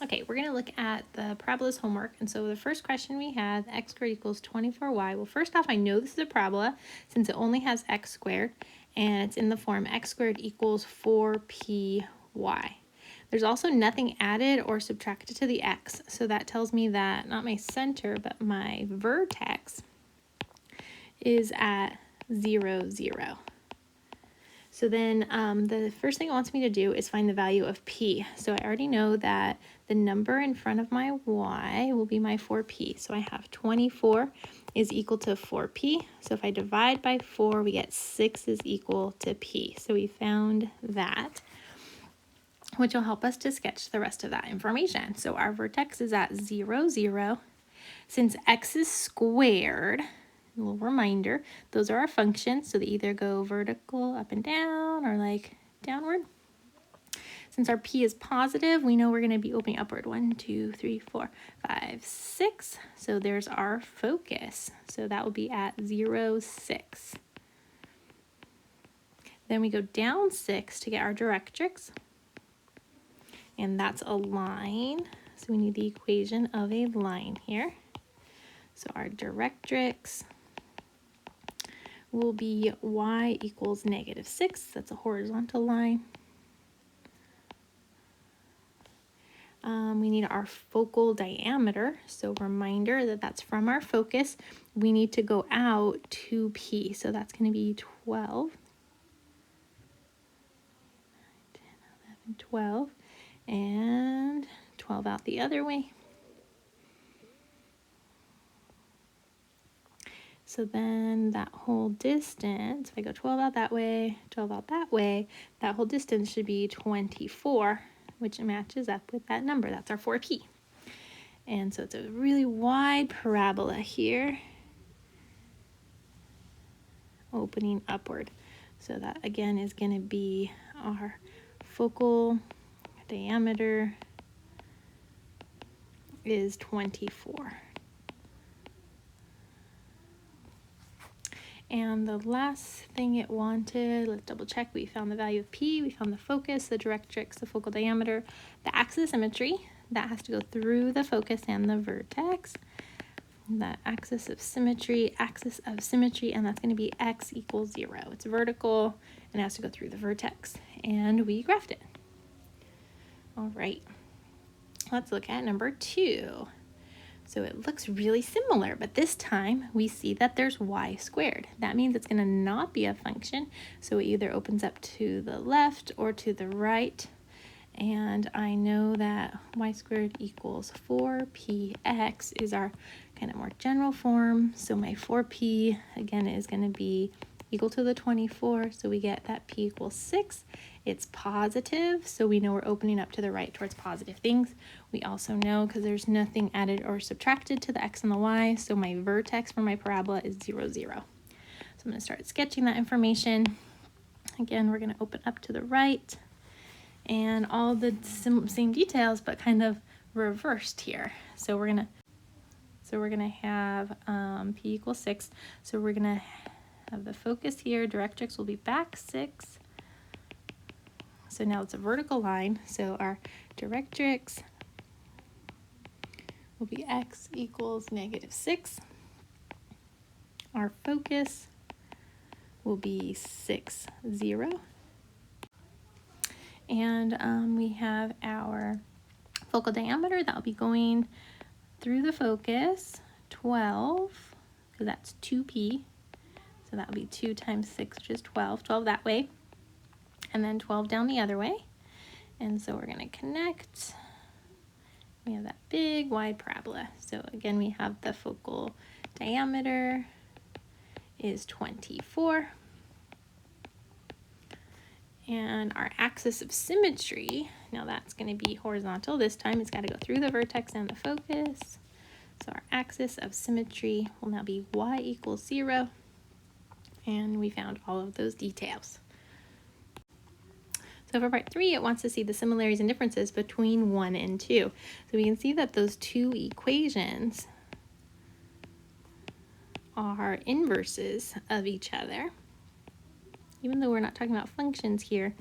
Okay, we're going to look at the parabola's homework. And so the first question we had, x squared equals 24y. Well, first off, I know this is a parabola since it only has x squared, and it's in the form x squared equals 4py. There's also nothing added or subtracted to the x, so that tells me that not my center, but my vertex is at 0, 0. So then the first thing it wants me to do is find the value of p. So I already know that the number in front of my y will be my 4p. So I have 24 is equal to 4p. So if I divide by 4, we get 6 is equal to p. So we found that, which will help us to sketch the rest of that information. So our vertex is at 0, 0. Since x is squared, a little reminder, those are our functions, so they either go vertical, up and down, or like downward. Since our p is positive, we know we're going to be opening upward. 1, 2, 3, 4, 5, 6. So there's our focus. So that will be at 0, 6. Then we go down 6 to get our directrix. And that's a line. So we need the equation of a line here. So our directrix will be y equals -6. That's a horizontal line. We need our focal diameter. So reminder that that's from our focus. We need to go out 2p. So that's going to be 12. 10, 11, 12. And 12 out the other way. So then that whole distance, if I go 12 out that way, 12 out that way, that whole distance should be 24, which matches up with that number. That's our 4p. And so it's a really wide parabola here, opening upward. So that again is going to be our focal diameter is 24. And the last thing it wanted, let's double check, we found the value of p, we found the focus, the directrix, the focal diameter, the axis of symmetry, that has to go through the focus and the vertex. The axis of symmetry, and that's going to be x equals 0. It's vertical and it has to go through the vertex, and we graphed it. All right, let's look at number 2. So it looks really similar, but this time we see that there's y squared. That means it's going to not be a function, so it either opens up to the left or to the right. And I know that y squared equals 4px is our kind of more general form. So my 4p, again, is going to be equal to the 24, so we get that p equals 6. It's positive, so we know we're opening up to the right towards positive things. We also know, because there's nothing added or subtracted to the x and the y, so my vertex for my parabola is 0, 0. So I'm going to start sketching that information. Again, we're going to open up to the right, and all the same details, but kind of reversed here. So we're going to have p equals 6. So we're going to have the focus here. Directrix will be back 6. So now it's a vertical line. So our directrix will be x equals -6. Our focus will be 6, 0. And we have our focal diameter that will be going through the focus, 12, because that's 2p. So that would be 2 times 6, which is 12. 12 that way, and then 12 down the other way. And so we're going to connect. We have that big wide parabola. So again, we have the focal diameter is 24. And our axis of symmetry, now that's going to be horizontal. This time it's got to go through the vertex and the focus. So our axis of symmetry will now be y equals 0. And we found all of those details. So for part 3, it wants to see the similarities and differences between 1 and 2. So we can see that those two equations are inverses of each other. Even though we're not talking about functions here,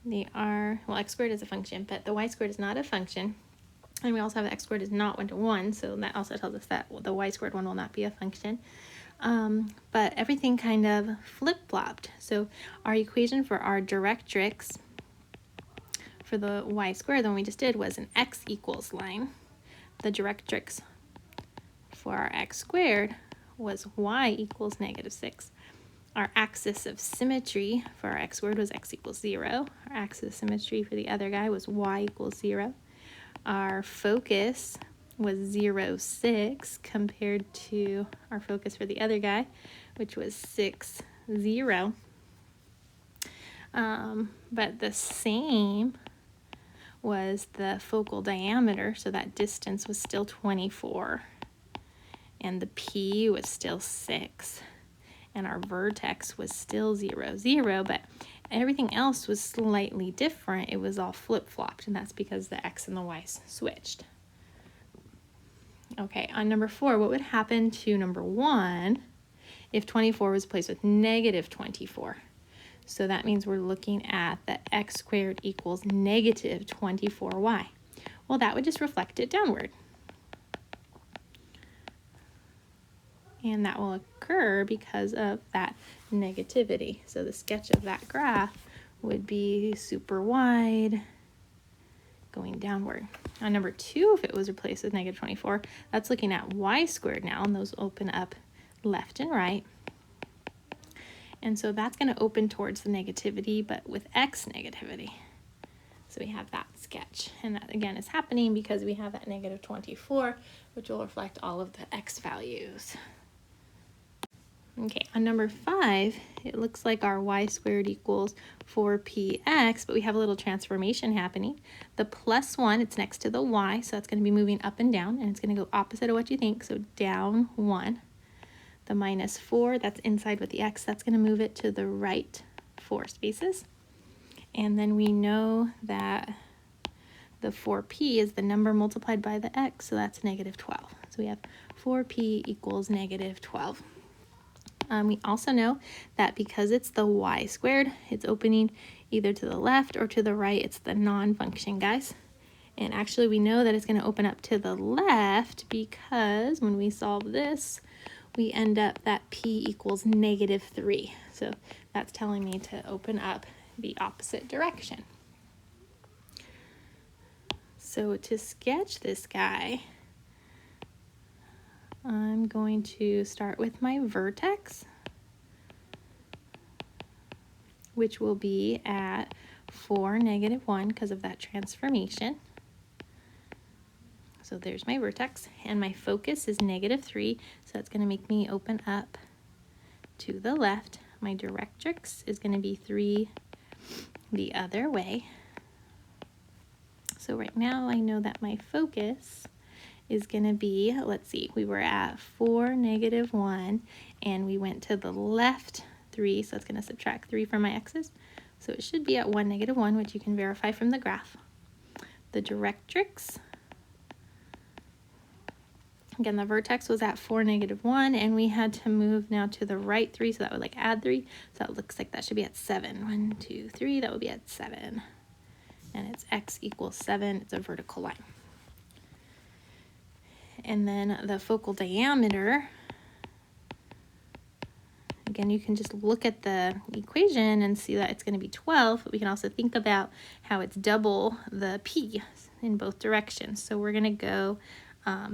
they are, well, x squared is a function, but the y squared is not a function. And we also have x squared is not 1 to 1, so that also tells us that the y squared one will not be a function. But everything kind of flip-flopped. So our equation for our directrix for the y squared, the one we just did, was an x equals line. The directrix for our x squared was y equals -6. Our axis of symmetry for our x squared was x equals 0. Our axis of symmetry for the other guy was y equals 0. Our focus was 0, 6 compared to our focus for the other guy, which was 6, 0. But the same was the focal diameter, so that distance was still 24. And the P was still 6. And our vertex was still 0, 0, but everything else was slightly different. It was all flip-flopped, and that's because the x and the y switched. Okay, on number 4, what would happen to number 1 if 24 was replaced with -24? So that means we're looking at the x squared equals -24y. Well, that would just reflect it downward. And that will occur because of that negativity. So the sketch of that graph would be super wide, going downward. On number 2, if it was replaced with -24, that's looking at y squared now, and those open up left and right. And so that's going to open towards the negativity, but with x negativity. So we have that sketch. And that, again, is happening because we have that -24, which will reflect all of the x values. Okay, on number 5, it looks like our y squared equals 4px, but we have a little transformation happening. The +1, it's next to the y, so it's going to be moving up and down, and it's going to go opposite of what you think, so down 1. The -4, that's inside with the x, that's going to move it to the right 4 spaces. And then we know that the 4p is the number multiplied by the x, so that's -12. So we have 4p equals -12. We also know that because it's the y squared, it's opening either to the left or to the right. It's the non-function, guys. And actually, we know that it's going to open up to the left because when we solve this, we end up that p equals -3. So that's telling me to open up the opposite direction. So to sketch this guy, I'm going to start with my vertex, which will be at 4, -1 because of that transformation. So there's my vertex, and my focus is -3, so that's going to make me open up to the left. My directrix is going to be 3 the other way. So right now I know that my focus is going to be, let's see, we were at 4, -1, and we went to the left 3, so it's going to subtract 3 from my x's. So it should be at 1, -1, which you can verify from the graph. The directrix, again, the vertex was at 4, -1, and we had to move now to the right 3, so that would like add 3. So that looks like that should be at 7. 1, 2, 3, that would be at 7. And it's x equals 7, it's a vertical line. And then the focal diameter, again, you can just look at the equation and see that it's going to be 12, but we can also think about how it's double the p in both directions. So we're going to go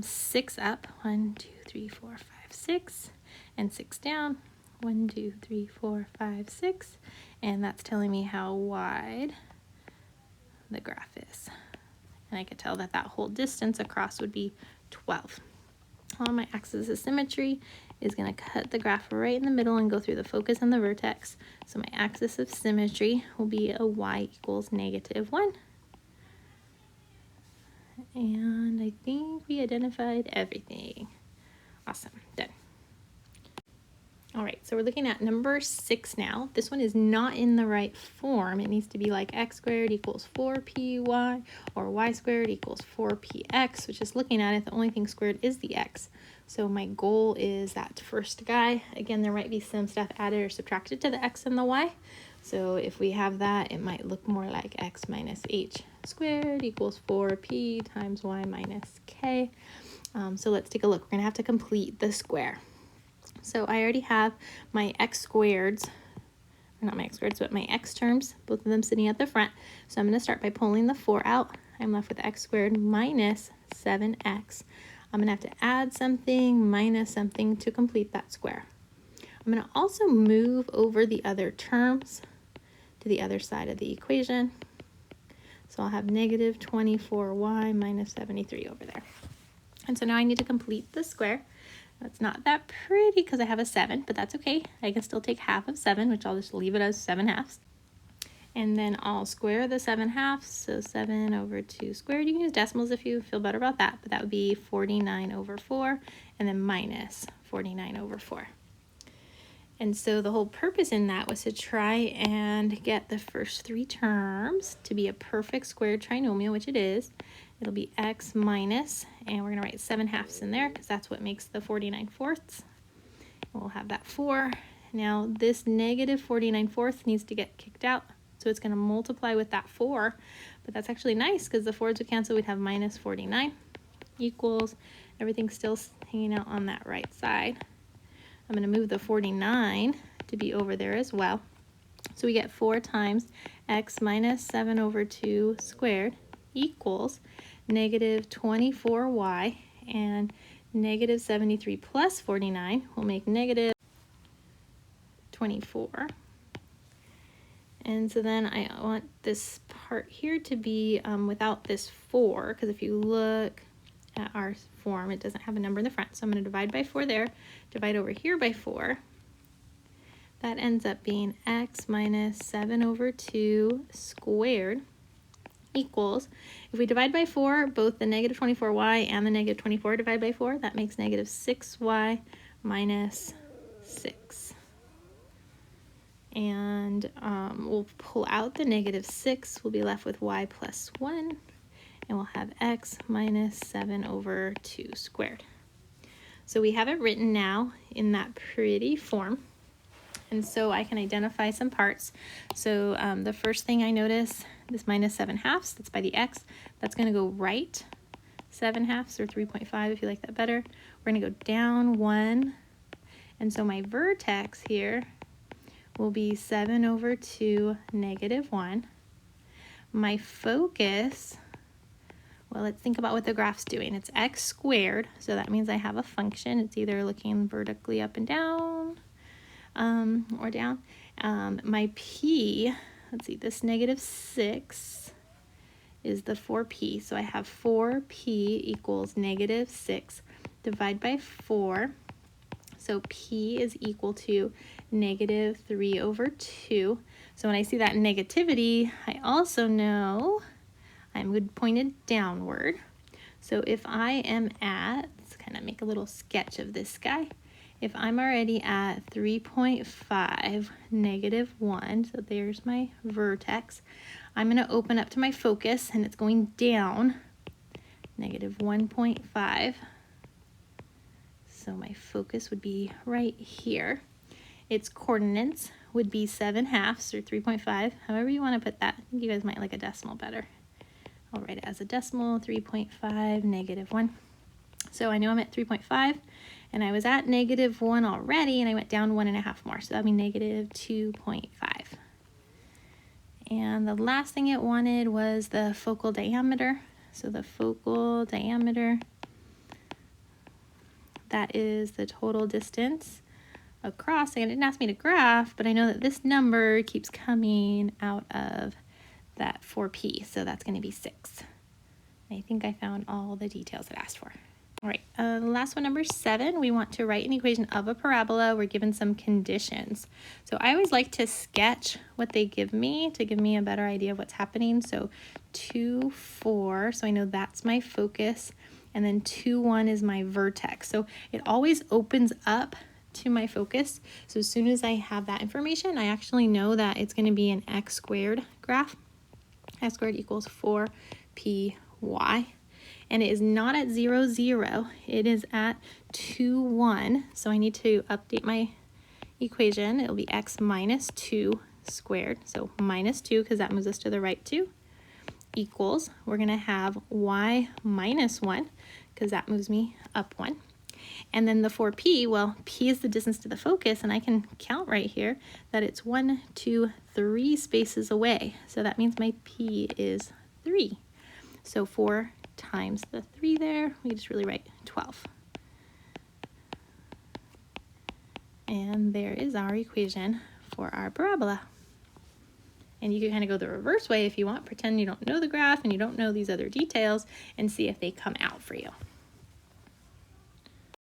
6 up, 1, 2, 3, 4, 5, 6, and 6 down, 1, 2, 3, 4, 5, 6, and that's telling me how wide the graph is. And I could tell that that whole distance across would be 12. Well, my axis of symmetry is going to cut the graph right in the middle and go through the focus and the vertex. So my axis of symmetry will be a y equals -1. And I think we identified everything. Awesome, done. All right, so we're looking at number 6 now. This one is not in the right form. It needs to be like x squared equals 4py or y squared equals 4px, which is looking at it, the only thing squared is the x. So my goal is that first guy. Again, there might be some stuff added or subtracted to the x and the y. So if we have that, it might look more like x minus h squared equals 4p times y minus k. So let's take a look. We're going to have to complete the square. So I already have my x squareds, or not my x squareds, but my x terms, both of them sitting at the front. So I'm going to start by pulling the 4 out. I'm left with x squared minus 7x. I'm going to have to add something minus something to complete that square. I'm going to also move over the other terms to the other side of the equation. So I'll have negative 24y minus 73 over there. And so now I need to complete the square. That's not that pretty because I have a 7, but that's okay. I can still take half of 7, which I'll just leave it as 7/2. And then I'll square the 7/2, so 7 over 2 squared. You can use decimals if you feel better about that, but that would be 49 over 4, and then minus 49 over 4. And so the whole purpose in that was to try and get the first 3 terms to be a perfect squared trinomial, which it is. It'll be x minus, and we're going to write 7/2 in there because that's what makes the 49/4. We'll have that 4. Now this negative 49/4 needs to get kicked out, so it's going to multiply with that 4. But that's actually nice because the 4s would cancel. We'd have minus 49 equals, everything's still hanging out on that right side. I'm going to move the 49 to be over there as well. So we get 4 times x minus 7 over 2 squared equals negative 24y, and negative 73 plus 49 will make negative 24. And so then I want this part here to be without this 4, because if you look at our form, it doesn't have a number in the front. So I'm going to divide by 4 there, divide over here by 4. That ends up being x minus 7 over 2 squared equals, if we divide by 4, both the negative 24y and the negative 24 divide by 4, that makes negative 6y minus 6. And we'll pull out the negative 6, we'll be left with y plus 1, and we'll have x minus 7 over 2 squared. So we have it written now in that pretty form. And so I can identify some parts. So the first thing I notice, this minus 7/2, that's by the x, that's going to go right 7/2 or 3.5 if you like that better. We're going to go down 1. And so my vertex here will be 7 over 2 negative 1. My focus, well, let's think about what the graph's doing. It's x squared, so that means I have a function. It's either looking vertically up and down, or down. My p, let's see, this negative 6 is the 4p. So I have 4p equals negative 6. Divide by 4. So p is equal to negative 3 over 2. So when I see that negativity, I also know I'm pointed downward. So if I am at, let's kind of make a little sketch of this guy. If I'm already at 3.5, negative 1, so there's my vertex, I'm going to open up to my focus, and it's going down, negative 1.5. So my focus would be right here. Its coordinates would be 7/2 or 3.5, however you want to put that. I think you guys might like a decimal better. I'll write it as a decimal, 3.5, negative 1. So I know I'm at 3.5, and I was at negative 1 already, and I went down 1.5 more, so that would be negative 2.5. And the last thing it wanted was the focal diameter. So the focal diameter, that is the total distance across. And it didn't ask me to graph, but I know that this number keeps coming out of that 4p, so that's going to be 6. I think I found all the details it asked for. All right, the last one, number 7, we want to write an equation of a parabola. We're given some conditions. So I always like to sketch what they give me to give me a better idea of what's happening. So 2, 4, so I know that's my focus, and then 2, 1 is my vertex. So it always opens up to my focus. So as soon as I have that information, I actually know that it's going to be an x squared graph. X squared equals 4py. And it is not at 0, 0. It is at 2, 1. So I need to update my equation. It'll be x minus 2 squared. So minus 2, because that moves us to the right 2, equals, we're going to have y minus 1, because that moves me up 1. And then the 4p, well, p is the distance to the focus, and I can count right here that it's 1, 2, 3 spaces away. So that means my p is 3. So 4 times the 3 there, we just really write 12. And there is our equation for our parabola. And you can kind of go the reverse way if you want. Pretend you don't know the graph and you don't know these other details and see if they come out for you.